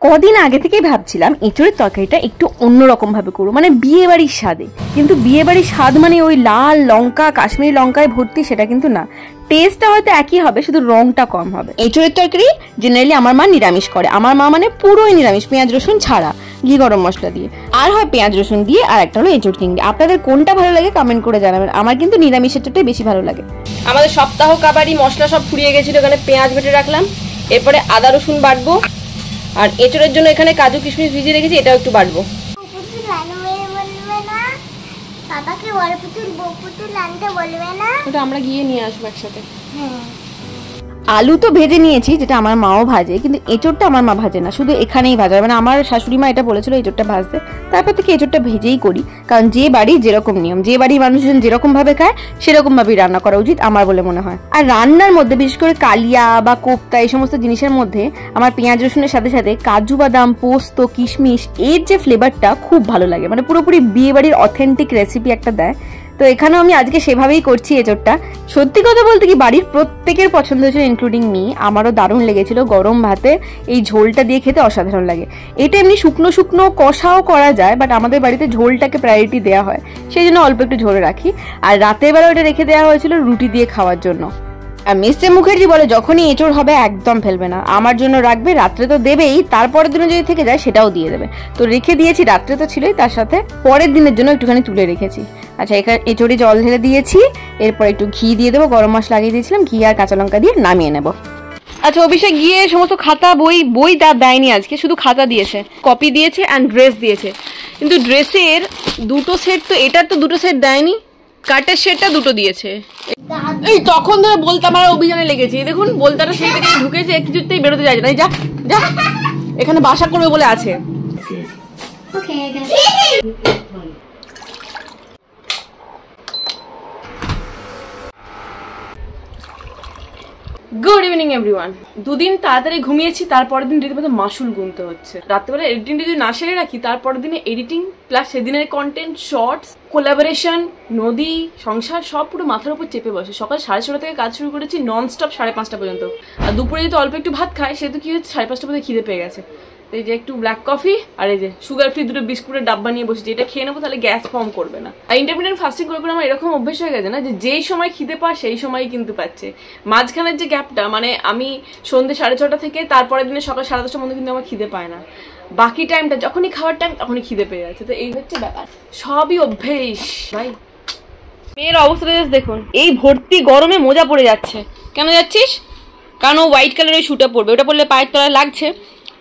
কদিন আগে থেকেই ভাবছিলাম এঁচোড়ের তরকারিটা একটু অন্যরকম ভাবে করবো, মানে বিয়ে বাড়ির স্বাদে। কিন্তু বিয়ে বাড়ির স্বাদ মানে ওই লাল লঙ্কা, কাশ্মীরি লঙ্কায় ভর্তি, সেটা কিন্তু না। টেস্টটা হয়তো একই হবে, শুধু রংটা কম হবে। এঁচোড়ের তরকারি জেনারেলি আমার মা নিরামিষ করে। আমার মা মানে পুরোই নিরামিষ, পেঁয়াজ রসুন ছাড়া, ঘি গরম মশলা দিয়ে, আর হয় পেঁয়াজ রসুন দিয়ে, আর একটা হলো এঁচোড় চিংড়ি। আপনাদের কোনটা ভালো লাগে কমেন্ট করে জানাবেন। আমার কিন্তু নিরামিষ এঁচোড়টাই বেশি ভালো লাগে। আমাদের সপ্তাহ কাবাডি মশলা সব ফুরিয়ে গেছিল, এখানে পেঁয়াজ বেটে রাখলাম, এরপরে আদা রসুন বাটবো, আর এঁচোড়ের জন্য এখানে কাজু কিশমিশ ভিজিয়ে রেখেছি, এটাও একটু বাটবো। আমরা গিয়ে নিয়ে আসবো একসাথে। আলু তো ভেজে নিয়েছি, যেটা আমার মাও ভাজে, কিন্তু এঁচোড়টা আমার মা ভাজে না, শুধু এখানেই ভাজা। মানে আমার শাশুড়ি মা এটা বলেছিল এঁচোড়টা ভাজতে, তারপর থেকে এঁচোড়টা ভেজেই করি। কারণ যে বাড়ি যেরকম নিয়ম, যে বাড়ির মানুষজন যেরকম ভাবে খায় সেরকম ভাবেই রান্না করা উচিত আমার বলে মনে হয়। আর রান্নার মধ্যে বিশেষ করে কালিয়া বা কোপ্তা এই সমস্ত জিনিসের মধ্যে আমার পেঁয়াজ রসুনের সাথে সাথে কাজু বাদাম, পোস্ত, কিশমিশ এর যে ফ্লেভারটা খুব ভালো লাগে, মানে পুরোপুরি বিয়ে বাড়ির অথেন্টিক রেসিপি একটা দেয়। তো এখানেও আমি আজকে সেভাবেই করছি এঁচোড়টা। সত্যি কথা বলতে কি, বাড়ির প্রত্যেকের পছন্দ হয়েছিল, ইনক্লুডিং মি। আমারও দারুণ লেগেছিল। গরম ভাতে এই ঝোলটা দিয়ে খেতে অসাধারণ লাগে। এটা এমনি শুকনো শুকনো কষাও করা যায়, বাট আমাদের বাড়িতে ঝোলটাকে প্রায়োরিটি দেওয়া হয়, সেই জন্য অল্প একটু ঝোল রাখি। আর রাতের বেলা ওটা রেখে দেওয়া হয়েছিল রুটি দিয়ে খাওয়ার জন্য। আর মিস্টার মুখার্জি বলে যখনই এঁচোড় হবে একদম ফেলবে না, আমার জন্য রাখবে, রাত্রে তো দেবেই, তারপরের দিনে যদি থেকে যায় সেটাও দিয়ে দেবে। তো রেখে দিয়েছি, রাত্রে তো ছিলই, তার সাথে পরের দিনের জন্য একটুখানি তুলে রেখেছি। আচ্ছা, এখানে এঁচোড়ে জল ঢেলে দিয়েছি, এরপর একটু ঘি দিয়ে দেবো, গরম মশলা লাগিয়ে দিয়েছিলাম, ঘি আর কাঁচা লঙ্কা দিয়ে নামিয়ে নেব। আচ্ছা, অভিষেক গিয়ে সমস্ত খাতা বই দেয়নি আজকে, শুধু খাতা দিয়েছে, কপি দিয়েছে অ্যান্ড ড্রেস দিয়েছে। কিন্তু ড্রেসের দুটো সেট, তো এটার তো দুটো সেট দেয়নি, কাটের সেটটা দুটো দিয়েছে। এই তখন ধরে বলতে আমার অভিযানে লেগেছে, দেখুন বলতাটা সেই থেকে ঢুকেছে, কিছুতেই বেরোতে যায় না। যা যা, এখানে বাসা করবে বলে আছে। Good evening everyone. দুদিন তাড়াতাড়ি ঘুমিয়েছি, তারপরের দিন রীতিমতো মাসুল গুনতে হচ্ছে। রাত্রেবেলা এডিটিংটা যদি না সেরে রাখি, তারপরের দিনে এডিটিং প্লাস সেদিনের কন্টেন্ট, শর্টস, কোলাবোরেশন, নদী, সংসার সব পুরো মাথার উপর চেপে বসে। সকাল 6:30 থেকে কাজ শুরু করেছি, নন স্টপ 5:30 পর্যন্ত। আর দুপুরে যেহেতু অল্প একটু ভাত খায়, সেহেতু কি হচ্ছে 5:30 পর্যন্ত খিদে পেয়ে গেছে। এই যে একটু ব্ল্যাক কফি আর এই যে সুগার ফ্রি দুটো বিস্কুটের ডাব্বা নিয়ে বসেছি, এটা খেয়ে নেবো, তাহলে গ্যাস ফর্ম করবে না। আর ইন্টারমিডিয়েন্ট ফাস্টিং করে আমার এরকম অভ্যেস হয়ে গেছে না, যে যেই সময় খিদে পায় সেই সময়ই কিন্তু পাচ্ছে। মাঝখানের যে গ্যাপটা, মানে আমি সন্ধ্যে 6:30 থেকে তারপরের দিনে সকাল 10:30 মধ্যে কিন্তু আমার খিদে পায় না। বাকি টাইমটা যখনই খাওয়ার টাইম তখনই খিদে পেয়ে যাচ্ছে। তো এই হচ্ছে ব্যাপার, সবই অভ্যেস ভাই। মেয়ের অবস্থাটা দেখুন, এই ভর্তি গরমে মোজা পড়ে যাচ্ছে। কেন যাচ্ছিস? কারণ ও হোয়াইট কালারের শুটা পরবে, ওটা পরলে পায়ের তলায় লাগছে,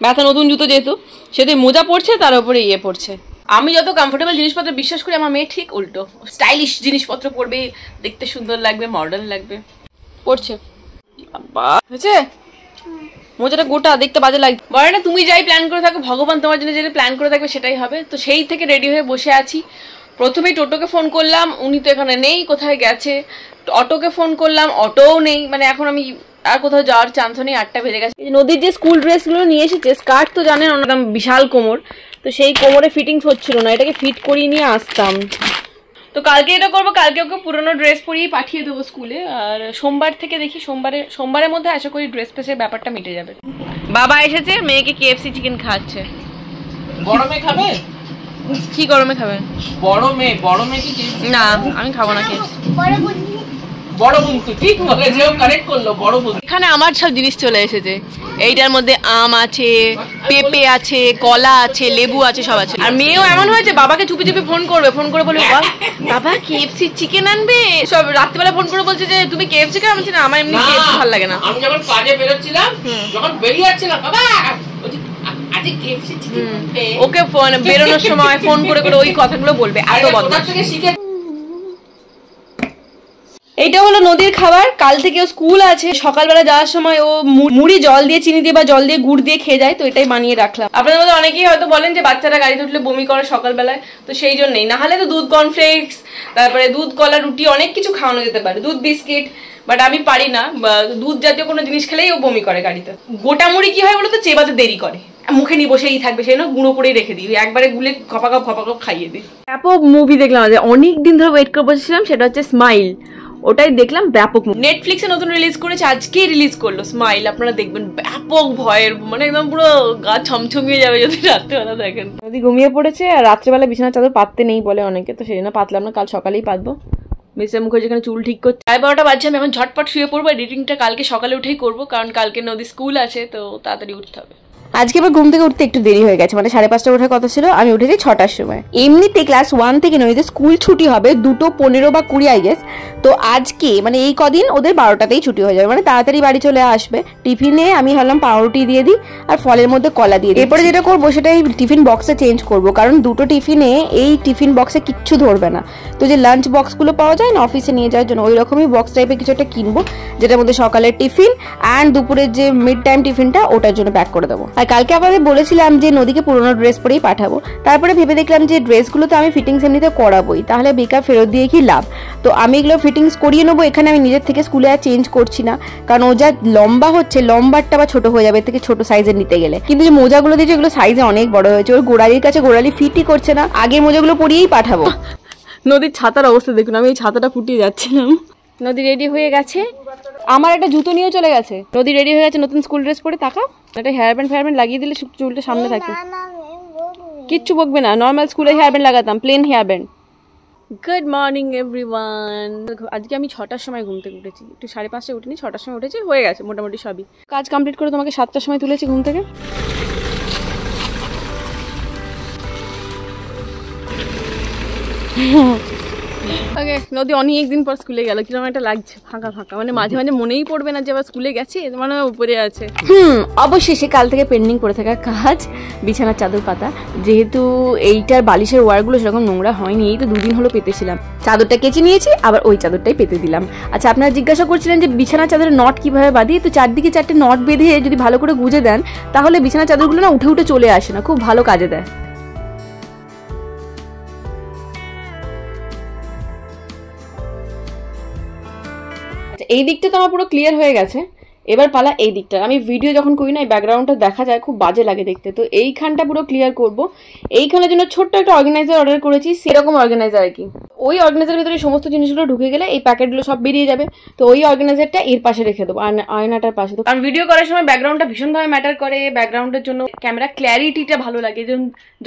ব্যথা, নতুন জুতো যেহেতু, সেটাই মোজা পড়ছে, তার উপরে ইয়ে পড়ছে। আমি যত কমফোর্টেবল জিনিসপত্র বিশ্বাস করি, আমার মেয়ে ঠিক উল্টো, স্টাইলিশ জিনিসপত্র পরবে, দেখতে সুন্দর লাগবে, মডার্ন লাগবে, পড়ছে। হয়েছে মোজাটা গোটা, দেখতে বাজে লাগবে। বলে না, তুমি যাই প্ল্যান করে থাকো, ভগবান তোমার জন্য যেটা প্ল্যান করে থাকবে সেটাই হবে। তো সেই থেকে রেডি হয়ে বসে আছি। প্রথমেই টোটোকে ফোন করলাম, উনি তো এখানে নেই, কোথায় গেছে। অটোকে ফোন করলাম, অটোও নেই। মানে এখন আমি আর কোথাও যাওয়ার চান্স নেই, 8টা বেজে গেছে। নদীর যে স্কুল ড্রেসগুলো নিয়ে এসেছে, স্কার্ট তো জানেন একদম বিশাল কোমর, তো সেই কোমরে ফিটিংস হচ্ছিল না, এটাকে ফিট করিয়ে নিয়ে আসতাম। তো কালকে এটা করবো, কালকে ওকে পুরোনো ড্রেস পরিয়ে পাঠিয়ে দেবো স্কুলে। আর সোমবার থেকে দেখি, সোমবারের মধ্যে আশা করি ড্রেস পেসের ব্যাপারটা মিটে যাবে। বাবা এসেছে, মেয়েকে KFC চিকেন খাওয়াচ্ছে। গরমে খাবে? কি গরমে খাবে? বড় মেয়ে কি? না, আমি খাবো না KFC। বড় বোন তো ঠিক বলে, যে কারেক্ট করলো, বড় বোন। এখানে আমার সব জিনিস চলে এসেছে। এইটার মধ্যে আম আছে, পেঁপে আছে, কলা আছে, লেবু আছে, সব আছে। আর মেয়েও এমন হয়েছে, বাবাকে চুপি চুপি ফোন করে বলবে, বাবা KFC চিকেন আনবে। সব রাত্রিবেলা ফোন করে বলছে যে তুমি KFC খাও। আমি না, আমার এমনি KFC ভালো লাগে না। আমি যখন কাজে বেরোচ্ছিলাম, যখন বেরিয়ে যাচ্ছিলাম, বাবা ওকে ফোন বেরোনোর সময় ফোন করে ওই কথাগুলো বলবে, এত বদমাশ। এইটা হলো নদীর খাবার। কাল থেকে ও স্কুল আছে, সকালবেলা যাওয়ার সময় ও মুড়ি জল দিয়ে, চিনি দিয়ে বা জল দিয়ে গুড় দিয়ে খেয়ে যায়, তো এটাই বানিয়ে রাখলাম। আপনাদের মধ্যে অনেকেই হয়তো বলেন যে বাচ্চারা গাড়িতে উঠলে বমি করে সকালবেলায়, তো সেই জন্যই। না হলে তো দুধ কর্নফ্লেক্স, তারপরে দুধ কলা, রুটি, অনেক কিছু খাওয়ানো যেতে পারে, দুধ বিস্কিট, বাট আমি পারি না। দুধ জাতীয় কোনো জিনিস খেলেই ও বমি করে গাড়িতে। গোটা মুড়ি কি হয় বলতো, চেবাতে দেরি করে, মুখে নিয়ে বসেই থাকবে, সেই জন্য গুঁড়ো করেই রেখে দিই, একবারে গুলে খপাকাপ খাইয়ে দিই। তারপর মুভি দেখলাম, অনেক দিন ধরে ওয়েট করে বসেছিলাম, সেটা হচ্ছে স্মাইল। ওটাই দেখলাম ব্যাপক। নেটফ্লিক্সে নতুন রিলিজ করেছে, আজকেই রিলিজ করলো স্মাইল, আপনারা দেখবেন, ব্যাপক ভয়ের, মানে একদম পুরো গা ছমছমিয়ে যাবে যদি রাত্রেবেলা দেখেন। নদী ঘুমিয়ে পড়েছে আর রাত্রেবেলা বিছানার চাদর পাততে নেই বলে অনেকে, তো সেই জন্য পাতলাম না, কাল সকালেই পাতবো। মিস্টার মুখার্জি যেখানে চুল ঠিক করছে, 12:30 বাজছে, আমি এখন ঝটপট শুয়ে পড়বো। এডিটিংটা কালকে সকালে উঠেই করবো, কারণ কালকে নদী স্কুল আছে, তো তাড়াতাড়ি উঠতে হবে। আজকে আবার ঘুম থেকে উঠতে একটু দেরি হয়ে গেছে, মানে 5:30 ওঠার কথা ছিল, আমি উঠেছি 6টার সময়। এমনিতে ক্লাস 1 থেকে নদীতে স্কুল ছুটি হবে 2:15 বা 20 আই গেস, তো আজকে মানে এই কদিন ওদের 12টাতেই ছুটি হয়ে যাবে, মানে তাড়াতাড়ি বাড়ি চলে আসবে। টিফিনে আমি ভাবলাম পাউরুটি দিয়ে দিই আর ফলের মধ্যে কলা দিয়ে দিই। এরপরে যেটা করবো সেটা এই টিফিন বক্সে চেঞ্জ করবো, কারণ দুটো টিফিনে এই টিফিন বক্সে কিচ্ছু ধরবে না। তো যে লাঞ্চ বক্সগুলো পাওয়া যায় না অফিসে নিয়ে যাওয়ার জন্য, ওই রকমই বক্স টাইপের কিছু একটা কিনবো, যেটার মধ্যে সকালের টিফিন অ্যান্ড দুপুরের যে মিড টাইম টিফিনটা ওটার জন্য প্যাক করে দেবো। আর কালকে আমাদের বলেছিলাম যে নদীকে পুরোনো ড্রেস পরেই পাঠাবো, তারপরে ভেবে দেখলাম যে ড্রেসগুলো তো আমি ফিটিংস এমনিতে করাবোই, তাহলে বেকার ফেরত দিয়ে কি লাভ। তো আমি এগুলো ফিটিংস করিয়ে নেবো এখানে, আমি নিজের থেকে স্কুলে আর চেঞ্জ করছি না, কারণ ও যা লম্বা হচ্ছে লম্বারটা বা ছোট হয়ে যাবে এর থেকে ছোট সাইজের নিতে গেলে। কিন্তু যে মোজাগুলো দিয়েছে এগুলো সাইজে অনেক বড় হয়েছে, ওর গোড়ালির কাছে গোড়ালি ফিটই করছে না, আগের মোজাগুলো পরিয়েই পাঠাবো। নদীর ছাতার অবস্থা দেখুন, আমি এই ছাতাটা ফুটিয়ে যাচ্ছিলাম। নদী রেডি হয়ে গেছে, আমার একটা জুতো নিয়েও চলে গেছে। নদী রেডি হয়ে গেছে নতুন স্কুল ড্রেস পরে, তাকাও, একটা হেয়ার ব্যান্ড লাগিয়ে দিলে চুলটা সামনে থাকে, কিচ্ছু বকবে না। নর্মাল স্কুলে হেয়ার ব্যান্ড লাগাতাম, plain hair band. Good morning everyone. আজকে আমি 6টার সময় ঘুম থেকে উঠেছি, একটু 5:30 উঠিনি, 6টার সময় উঠেছি, হয়ে গেছে মোটামুটি সবই কাজ কমপ্লিট করে তোমাকে 7টার সময় তুলেছি ঘুম থেকে। ওকে, নদী অনেক দিন পর স্কুলে গেল, কিরকম একটা লাগছে, ফাঁকা ফাঁকা, মানে মাঝে মাঝে মনেই পড়বে না যে আবার স্কুলে গেছে, মানে উপরে আছে। অবশ্যই সে কাল থেকে পেন্ডিং করে থাকা কাজ, বিছানার চাদর পাতা, যেহেতু এইটার বালিশের ওয়ারগুলো সেরকম নোংরা হয়নি, এই তো 2 দিন হলো পেতেছিলাম, চাদরটা কেচে নিয়েছি, আবার ওই চাদরটাই পেতে দিলাম। আচ্ছা, আপনারা জিজ্ঞাসা করছিলেন যে বিছানার চাদরের নট কিভাবে বাঁধি, তো চারদিকে 4টে নট বেঁধে যদি ভালো করে গুঁজে দেন তাহলে বিছানার চাদরগুলো না উঠে উঠে চলে আসে না, খুব ভালো কাজে দেয়। এই দিকটা তো আমার পুরো ক্লিয়ার হয়ে গেছে, এবার পালা এই দিকটা। আমি ভিডিও যখন করি না এই ব্যাকগ্রাউন্ডটা দেখা যায়, খুব বাজে লাগে দেখতে, তো এইখানটা পুরো ক্লিয়ার করব। এইখানের জন্য ছোট্ট একটা অর্গানাইজার অর্ডার করেছি, সেরকম অর্গানাইজার আর কি। ওই অর্গানাইজারের ভিতরে সমস্ত জিনিসগুলো ঢুকে গেলে এই প্যাকেটগুলো সব বেরিয়ে যাবে, তো ওই অর্গানাইজারটা এর পাশে রেখে দেবো, আয়নাটার পাশে। কারণ ভিডিও করার সময় ব্যাকগ্রাউন্ডটা ভীষণভাবে ম্যাটার করে, ব্যাকগ্রাউন্ডের জন্য ক্যামেরা ক্ল্যারিটিটা ভালো লাগে।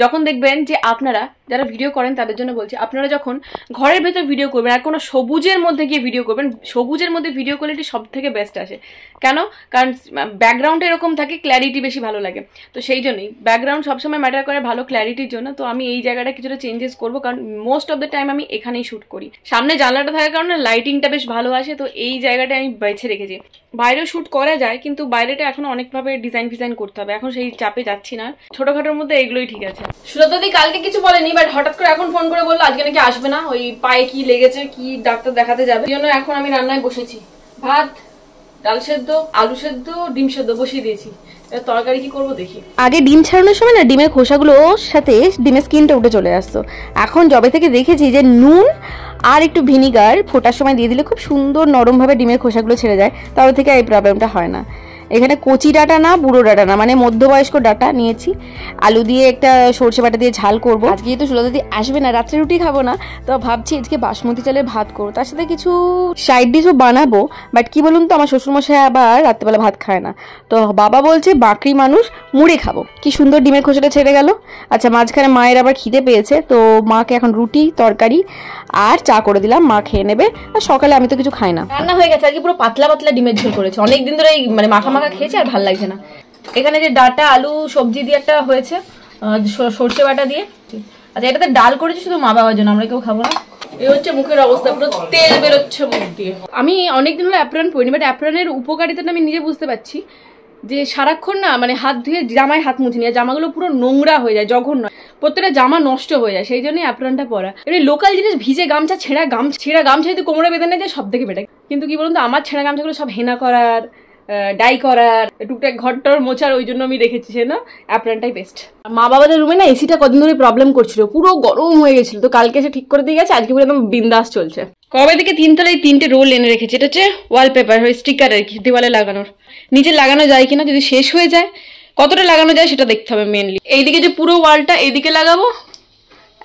যখন দেখবেন যে আপনারা যারা ভিডিও করেন তাদের জন্য বলছি, আপনারা যখন ঘরের ভেতর ভিডিও করবেন আর কোনো সবুজের মধ্যে গিয়ে ভিডিও করবেন, সবুজের মধ্যে ভিডিও কোয়ালিটি সব থেকে বেস্ট আসে। কেন? কারণ ব্যাকগ্রাউন্ড এরকম থাকে, ক্ল্যারিটি বেশি ভালো লাগে, তো সেই জন্যই ব্যাকগ্রাউন্ড সবসময় ম্যাটার করে ভালো ক্ল্যারিটির জন্য। তো আমি এই জায়গাটা কিছুটা চেঞ্জেস করবো, কারণ মোস্ট অফ দ্য টাইম আমি এখানেই শ্যুট করি, সামনে জানলাটা থাকার কারণে লাইটিংটা বেশ ভালো আসে, তো এই জায়গাটা আমি বেছে রেখেছি। বাইরেও শ্যুট করা যায়, কিন্তু বাইরেটা এখন অনেকভাবে ডিজাইন ফিজাইন করতে হবে, এখন সেই চাপে যাচ্ছি না, ছোটখাটোর মধ্যে এগুলোই ঠিক আছে। সুলতাদি কালকে কিছু বলেনি, বাট হঠাৎ করে এখন ফোন করে বললো আজকে নাকি আসবে না, ওই পায়ে কি লেগেছে, কি ডাক্তার দেখাতে যাবে, এই জন্য এখন আমি রান্নায় বসেছি। ভাত, ডাল সেদ্ধ, আলু সেদ্ধ, ডিম সেদ্ধ বসিয়ে দিয়েছি, তরকারি কি করবো দেখি। আগে ডিম ছাড়ানোর সময় না ডিমের খোসাগুলোর সাথে ডিমের স্কিনটা উঠে চলে আসতো, এখন যবে থেকে দেখেছি যে নুন আর একটু ভিনিগার ফোটার সময় দিয়ে দিলে খুব সুন্দর নরমভাবে ডিমের খোসাগুলো ছেড়ে যায়, তবে থেকে এই প্রবলেমটা হয় না। এখানে কচি ডাটা না, বুড়ো ডাটা না, মানে মধ্যবয়স্ক ডাটা নিয়েছি, আলু দিয়ে একটা সর্ষে বাটা দিয়ে ঝাল করবো। আজকে যেহেতু সুলতাদি আসবে না, রাত্রে রুটি খাবো না, তো ভাবছি আজকে বাসমতি চালের ভাত করবো, তার সাথে কিছু সাইড ডিশও বানাবো। বাট কি বলুন তো, আমার শ্বশুরমশাই আবার রাত্রেবেলা ভাত খায় না, তো বাবা বলছে বাকরি মানুষ, মুড়ে খাবো। কি সুন্দর ডিমের খোসাটা ছেড়ে গেল। আচ্ছা, মাঝখানে মায়ের আবার খিদে পেয়েছে, তো মাকে এখন রুটি তরকারি আর চা করে দিলাম, মা খেয়ে নেবে, আর সকালে আমি তো কিছু খাই না। রান্না হয়ে গেছে, আজকে পুরো পাতলা পাতলা ডিমের ঝোল করেছে, অনেকদিন ধরে মানে মাখা মাখা খেয়েছে আর ভালো লাগছে না। এখানে যে ডাটা আলু সবজি দিয়ে একটা হয়েছে, সর্ষে বাটা দিয়ে। আচ্ছা, এটাতে ডাল করেছি শুধু মা বাবার জন্য, আমরা কেউ খাবো না। এই হচ্ছে মুখের অবস্থা, পুরো তেল বেরোচ্ছে মুখ দিয়ে। আমি অনেকদিন হলো অ্যাপ্রন পরিনি, বাট অ্যাপ্রনের উপকারিতাটা আমি নিজে বুঝতে পারছি, যে সারাক্ষণ না মানে হাত ধুয়ে জামায় হাত মুছিনি, আর জামাগুলো পুরো নোংরা হয়ে যায়, জঘন্য, প্রত্যেকটা জামা নষ্ট হয়ে যায়, সেই জন্যই অ্যাপ্রনটা পরা। এমনি লোকাল জিনিস ভিজে গামছা, ছেঁড়া গামছা যদি কোমরে বেঁধে নেয় যায় সব থেকে বেটার। কিন্তু কি বলুন তো, আমার ছেঁড়া গামছাগুলো সব হেনা করার, ডাই করার, টুকটাক ঘরটার মোছার, ওই জন্য আমি রেখেছি সে না, অ্যাপ্রনটাই বেস্ট। মা বাবাদের রুমে না এসিটা কদিন ধরে প্রবলেম করছিল, পুরো গরম হয়ে গেছিল, তো কালকে এসে ঠিক করে দিয়ে গেছে, আজকে পুরো একদম বিন্দাস চলছে। কবে থেকে 3 তলায় 3টে রোল এনে রেখেছি, এটা হচ্ছে ওয়ালপেপার, ওই স্টিকার আর কি, দেওয়ালে লাগানোর। নিচে লাগানো যায় কিনা, যদি শেষ হয়ে যায় কতটা লাগানো যায় সেটা দেখতে হবে মেনলি। এইদিকে যে পুরো ওয়ালটা এইদিকে লাগাবো,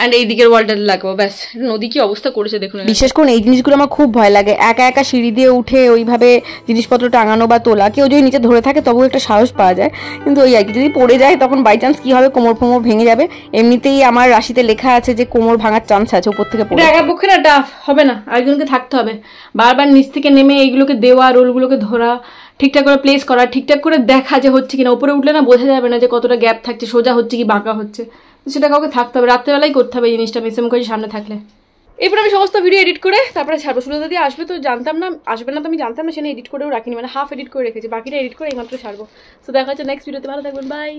অ্যান্ড এই দিকের ওয়ালটাতে লাগাবো, ব্যাস। নদী কি অবস্থা করেছে দেখুন। বিশেষ করে এই জিনিসগুলো আমার খুব ভয় লাগে, একা একা সিঁড়ি দিয়ে উঠে ওইভাবে জিনিসপত্র টাঙানো বা তোলা। কেউ যদি নিচে ধরে থাকে তবুও একটা সাহস পাওয়া যায়, কিন্তু ওই আর কি, যদি পড়ে যায় তখন বাই চান্স কি হবে, কোমর ফোমর ভেঙে যাবে। এমনিতেই আমার রাশিতে লেখা আছে যে কোমর ভাঙার চান্স আছে উপর থেকে পড়ে। একা পক্ষে না টাফ হবে না, আরেকজনকে থাকতে হবে, বারবার নিচ থেকে নেমে এইগুলোকে দেওয়া, রোলগুলোকে ধরা, ঠিকঠাক করে প্লেস করা, ঠিকঠাক করে দেখা যে হচ্ছে কিনা। উপরে উঠলে না বোঝা যাবে না যে কতটা গ্যাপ থাকছে, সোজা হচ্ছে কি বাঁকা হচ্ছে, তো সেটা কাউকে থাকতে হবে, রাত্রেবেলাই করতে হবে এই জিনিসটা, মিসেম করে সামনে থাকলে। এরপর আমি সমস্ত ভিডিও এডিট করে তারপরে ছাড়বো। সুলতা দিয়ে আসবে তো জানতাম না, আসবে না তো আমি জানতাম না, সেটা এডিট করেও রাখিনি, মানে হাফ এডিট করে রেখেছি, বাকিটা এডিট করে এইমাত্র ছাড়বো। তো দেখা হচ্ছে নেক্সট ভিডিওতে, ভালো থাকবেন, বাই।